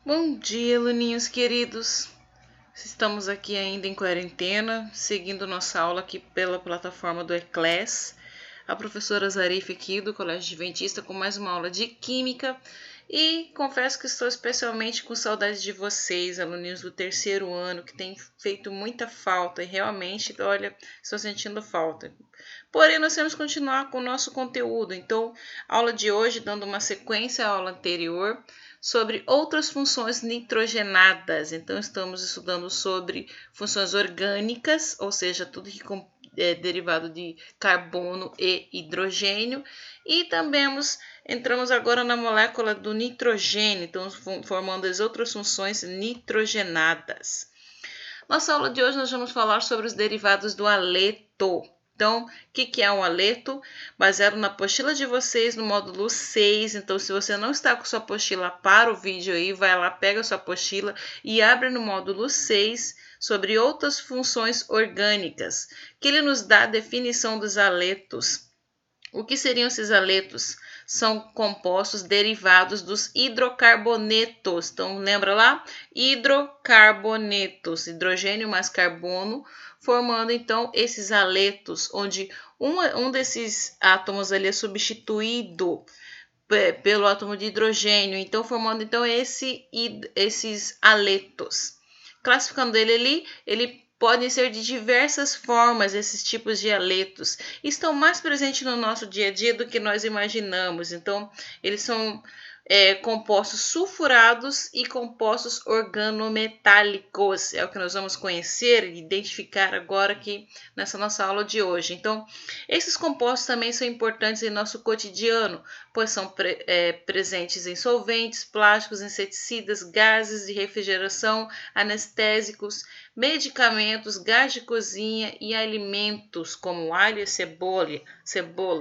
Bom dia, aluninhos queridos. Estamos aqui ainda em quarentena, seguindo nossa aula aqui pela plataforma do Eclass. A professora Zarif aqui do Colégio Adventista com mais uma aula de Química. E confesso que estou especialmente com saudade de vocês, aluninhos do terceiro ano, que têm feito muita falta e realmente, olha, estou sentindo falta. Porém, nós temos que continuar com o nosso conteúdo. Então, a aula de hoje, dando uma sequência à aula anterior, sobre outras funções nitrogenadas. Então, estamos estudando sobre funções orgânicas, ou seja, tudo que é derivado de carbono e hidrogênio. E também entramos agora na molécula do nitrogênio, então formando as outras funções nitrogenadas. Nossa aula de hoje nós vamos falar sobre os derivados do haleto. Então, o que é um haleto? Baseado na apostila de vocês no módulo 6. Então, se você não está com sua apostila, para o vídeo aí, vai lá, pega a sua apostila e abre no módulo 6 sobre outras funções orgânicas, que ele nos dá a definição dos haletos. O que seriam esses haletos? São compostos derivados dos hidrocarbonetos. Então, lembra lá? Hidrocarbonetos, hidrogênio mais carbono, formando então esses haletos, onde um desses átomos ali é substituído pelo átomo de hidrogênio, então formando então esses haletos. Classificando ele ali, ele podem ser de diversas formas, esses tipos de haletos. Estão mais presentes no nosso dia a dia do que nós imaginamos. Então, eles são compostos sulfurados e compostos organometálicos. É o que nós vamos conhecer e identificar agora aqui nessa nossa aula de hoje. Então, esses compostos também são importantes em nosso cotidiano, pois são presentes em solventes, plásticos, inseticidas, gases de refrigeração, anestésicos, medicamentos, gás de cozinha e alimentos como alho e cebola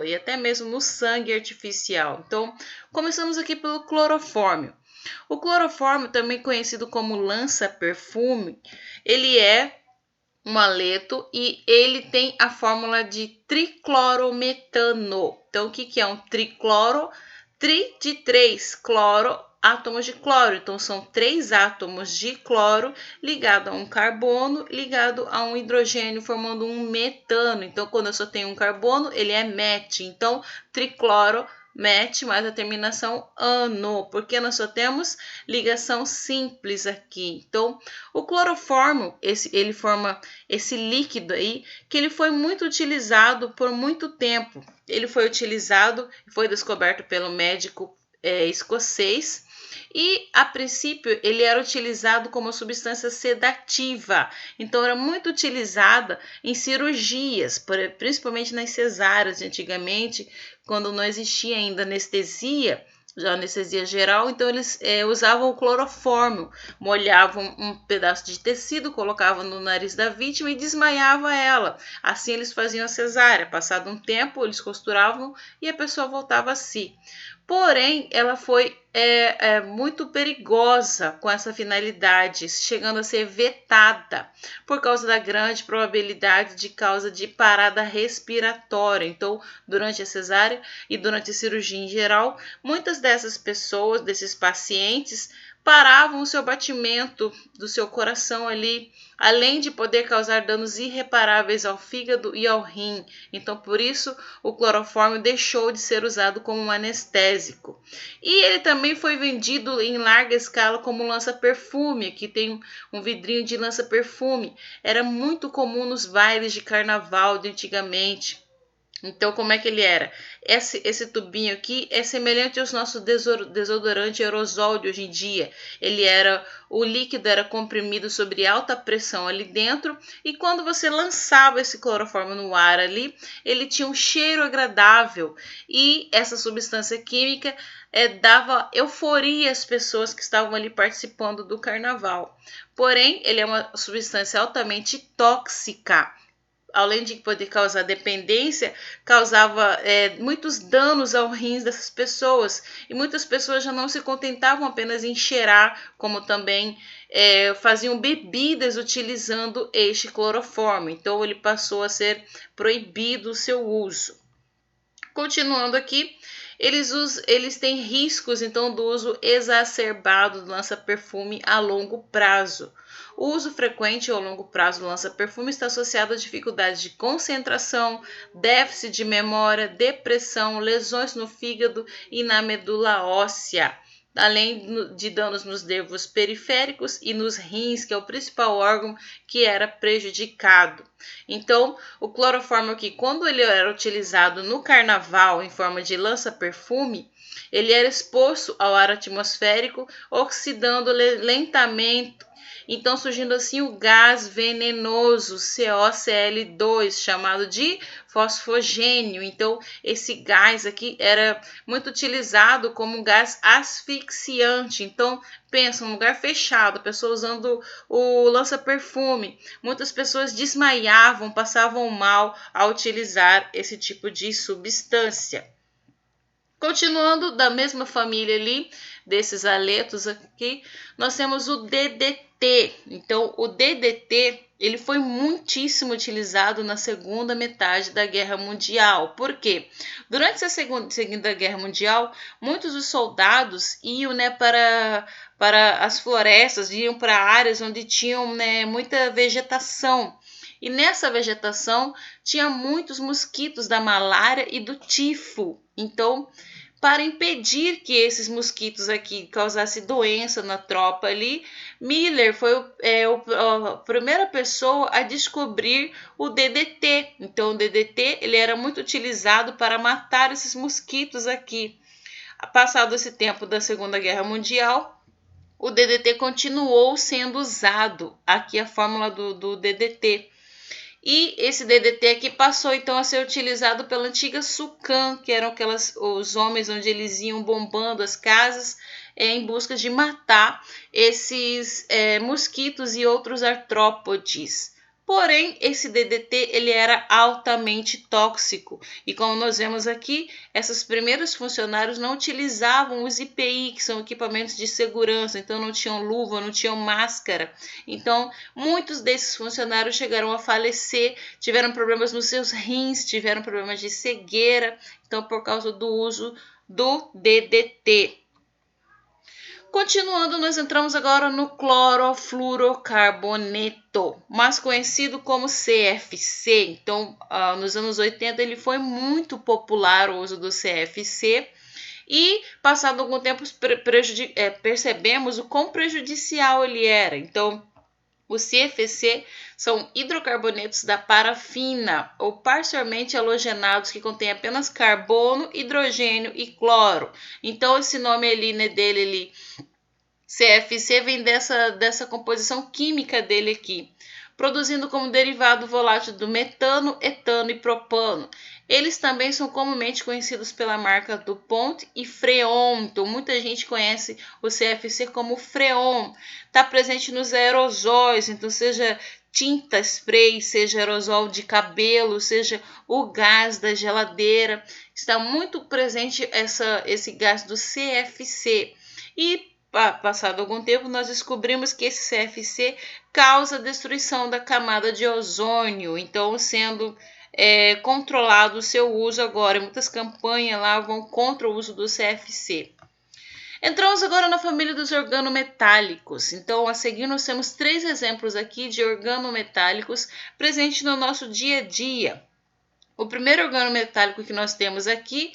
e até mesmo no sangue artificial. Então, começamos aqui pelo clorofórmio. O clorofórmio, também conhecido como lança-perfume, ele é um haleto e ele tem a fórmula de triclorometano. Então, o que é um tricloro? Tri de 3, cloro, átomos de cloro. Então, são 3 átomos de cloro ligados a um carbono, ligado a um hidrogênio, formando um metano. Então, quando eu só tenho um carbono, ele é met. Então, tricloro met mais a terminação ano, porque nós só temos ligação simples aqui. Então, o clorofórmio, ele forma esse líquido aí, que ele foi muito utilizado por muito tempo. Ele foi descoberto pelo médico escocês, e a princípio ele era utilizado como substância sedativa, então era muito utilizada em cirurgias, principalmente nas cesáreas antigamente, quando não existia ainda anestesia, já anestesia geral, então eles usavam o clorofórmio, molhavam um pedaço de tecido, colocavam no nariz da vítima e desmaiava ela. Assim eles faziam a cesárea. Passado um tempo, eles costuravam e a pessoa voltava a si. Porém, ela foi muito perigosa com essa finalidade, chegando a ser vetada por causa da grande probabilidade de causa de parada respiratória. Então, durante a cesárea e durante a cirurgia em geral, muitas dessas pessoas, desses pacientes, paravam o seu batimento do seu coração ali, além de poder causar danos irreparáveis ao fígado e ao rim. Então, por isso, o clorofórmio deixou de ser usado como um anestésico. E ele também foi vendido em larga escala como lança-perfume. Aqui tem um vidrinho de lança-perfume. Era muito comum nos bailes de carnaval de antigamente. Então, como é que ele era? Esse tubinho aqui é semelhante aos nossos desodorante aerosol de hoje em dia. O líquido era comprimido sobre alta pressão ali dentro, e quando você lançava esse clorofórmio no ar ali, ele tinha um cheiro agradável, e essa substância química dava euforia às pessoas que estavam ali participando do carnaval. Porém, ele é uma substância altamente tóxica. Além de poder causar dependência, causava muitos danos aos rins dessas pessoas. E muitas pessoas já não se contentavam apenas em cheirar, como também faziam bebidas utilizando este clorofórmio. Então, ele passou a ser proibido o seu uso. Continuando aqui, Eles têm riscos, então, do uso exacerbado do lança-perfume a longo prazo. O uso frequente ao longo prazo do lança-perfume está associado a dificuldades de concentração, déficit de memória, depressão, lesões no fígado e na medula óssea, além de danos nos nervos periféricos e nos rins, que é o principal órgão que era prejudicado. Então, o clorofórmio aqui, quando ele era utilizado no carnaval em forma de lança-perfume, ele era exposto ao ar atmosférico, oxidando lentamente, então surgindo assim o gás venenoso COCl2, chamado de fosfogênio. Então esse gás aqui era muito utilizado como um gás asfixiante. Então pensa, um lugar fechado, a pessoa usando o lança-perfume, muitas pessoas desmaiavam, passavam mal ao utilizar esse tipo de substância. Continuando da mesma família ali, desses haletos aqui, nós temos o DDT. Então, o DDT, ele foi muitíssimo utilizado na segunda metade da Guerra Mundial. Por quê? Durante a segunda Guerra Mundial, muitos dos soldados iam, né, para as florestas, iam para áreas onde tinham, né, muita vegetação. E nessa vegetação tinha muitos mosquitos da malária e do tifo. Então, para impedir que esses mosquitos aqui causassem doença na tropa ali, Miller foi a primeira pessoa a descobrir o DDT. Então, o DDT ele era muito utilizado para matar esses mosquitos aqui. Passado esse tempo da Segunda Guerra Mundial, o DDT continuou sendo usado. Aqui a fórmula do DDT. E esse DDT aqui passou então a ser utilizado pela antiga SUCAM, que eram os homens onde eles iam bombando as casas em busca de matar esses mosquitos e outros artrópodes. Porém, esse DDT ele era altamente tóxico e como nós vemos aqui, esses primeiros funcionários não utilizavam os EPI, que são equipamentos de segurança, então não tinham luva, não tinham máscara. Então, muitos desses funcionários chegaram a falecer, tiveram problemas nos seus rins, tiveram problemas de cegueira, então por causa do uso do DDT. Continuando, nós entramos agora no clorofluorocarboneto, mais conhecido como CFC. Então, nos anos 80, ele foi muito popular o uso do CFC e, passado algum tempo, percebemos o quão prejudicial ele era. Então, o CFC são hidrocarbonetos da parafina ou parcialmente halogenados que contêm apenas carbono, hidrogênio e cloro. Então, esse nome ali, né, dele, CFC, vem dessa composição química dele aqui, produzindo como derivado volátil do metano, etano e propano. Eles também são comumente conhecidos pela marca DuPont e Freon. Então, muita gente conhece o CFC como Freon. Está presente nos aerosóis, então seja tinta, spray, seja aerosol de cabelo, seja o gás da geladeira. Está muito presente esse gás do CFC. E passado algum tempo, nós descobrimos que esse CFC causa destruição da camada de ozônio, então sendo controlado o seu uso agora. Muitas campanhas lá vão contra o uso do CFC. Entramos agora na família dos organometálicos. Então, a seguir, nós temos 3 exemplos aqui de organometálicos presentes no nosso dia a dia. O primeiro organometálico que nós temos aqui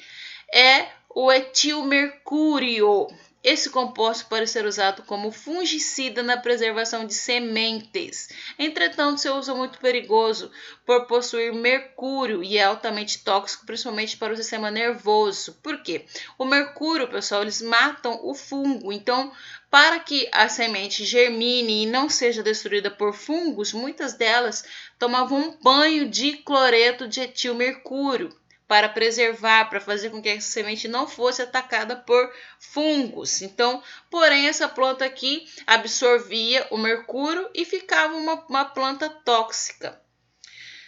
é o etilmercúrio. Esse composto pode ser usado como fungicida na preservação de sementes. Entretanto, seu uso é muito perigoso por possuir mercúrio e é altamente tóxico, principalmente para o sistema nervoso. Por quê? O mercúrio, pessoal, eles matam o fungo. Então, para que a semente germine e não seja destruída por fungos, muitas delas tomavam um banho de cloreto de etilmercúrio para preservar, para fazer com que essa semente não fosse atacada por fungos. Então, porém, essa planta aqui absorvia o mercúrio e ficava uma planta tóxica.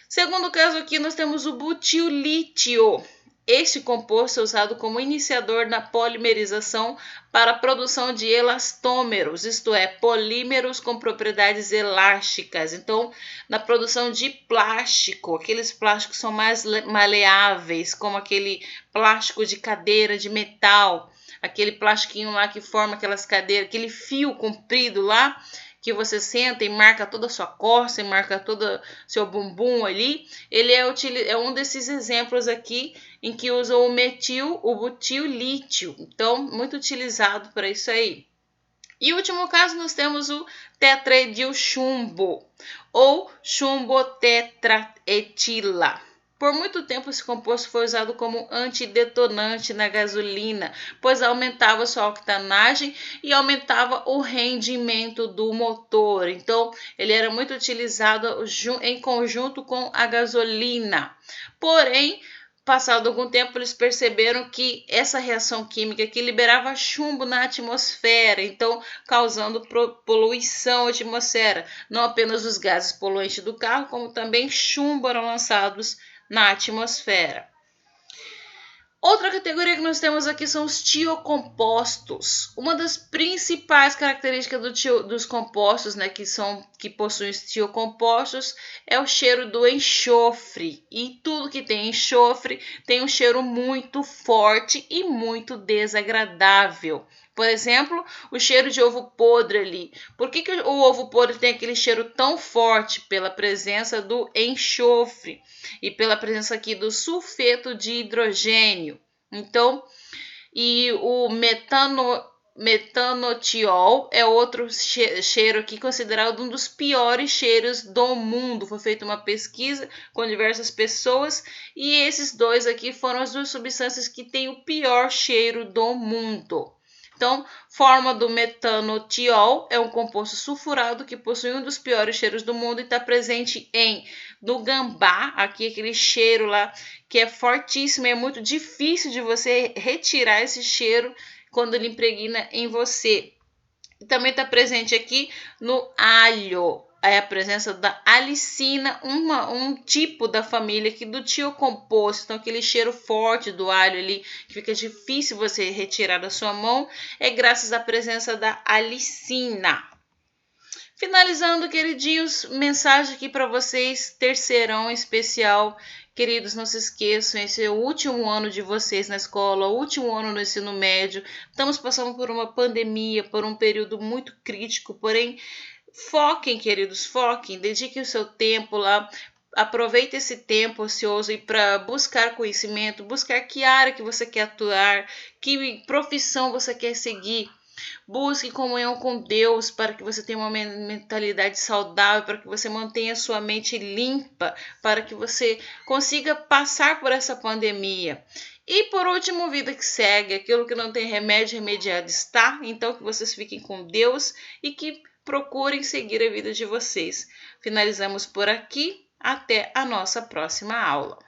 Segundo caso aqui, nós temos o butilítio. Este composto é usado como iniciador na polimerização para a produção de elastômeros, isto é, polímeros com propriedades elásticas. Então, na produção de plástico, aqueles plásticos são mais maleáveis, como aquele plástico de cadeira de metal, aquele plastiquinho lá que forma aquelas cadeiras, aquele fio comprido lá, que você senta e marca toda a sua costa e marca todo seu bumbum ali, ele é um desses exemplos aqui em que usa o butil-lítio. Então, muito utilizado para isso aí. E último caso, nós temos o tetraedilchumbo, ou chumbo tetraetila. Por muito tempo, esse composto foi usado como antidetonante na gasolina, pois aumentava sua octanagem e aumentava o rendimento do motor. Então, ele era muito utilizado em conjunto com a gasolina. Porém, passado algum tempo, eles perceberam que essa reação química que liberava chumbo na atmosfera, então causando poluição à atmosfera. Não apenas os gases poluentes do carro, como também chumbo eram lançados na atmosfera. Outra categoria que nós temos aqui são os tiocompostos. Uma das principais características dos compostos, né, que possuem os tiocompostos, é o cheiro do enxofre. E tudo que tem enxofre tem um cheiro muito forte e muito desagradável. Por exemplo, o cheiro de ovo podre ali. Por que o ovo podre tem aquele cheiro tão forte? Pela presença do enxofre e pela presença aqui do sulfeto de hidrogênio. Então, e o metanotiol é outro cheiro aqui considerado um dos piores cheiros do mundo. Foi feita uma pesquisa com diversas pessoas e esses dois aqui foram as duas substâncias que têm o pior cheiro do mundo. Então, forma do metanotiol é um composto sulfurado que possui um dos piores cheiros do mundo e está presente no gambá, aqui aquele cheiro lá que é fortíssimo, é muito difícil de você retirar esse cheiro quando ele impregna em você. E também está presente aqui no alho, é a presença da alicina, um tipo da família aqui do tiocomposto. Então, aquele cheiro forte do alho ali, que fica difícil você retirar da sua mão, é graças à presença da alicina. Finalizando, queridinhos, mensagem aqui para vocês, terceirão especial. Queridos, não se esqueçam, esse é o último ano de vocês na escola, o último ano no ensino médio. Estamos passando por uma pandemia, por um período muito crítico, porém, foquem, queridos, foquem, dediquem o seu tempo lá, aproveite esse tempo ocioso para buscar conhecimento, buscar que área que você quer atuar, que profissão você quer seguir. Busque comunhão com Deus para que você tenha uma mentalidade saudável, para que você mantenha sua mente limpa, para que você consiga passar por essa pandemia. E por último, vida que segue, aquilo que não tem remédio, remediado está. Então que vocês fiquem com Deus e que procurem seguir a vida de vocês. Finalizamos por aqui. Até a nossa próxima aula.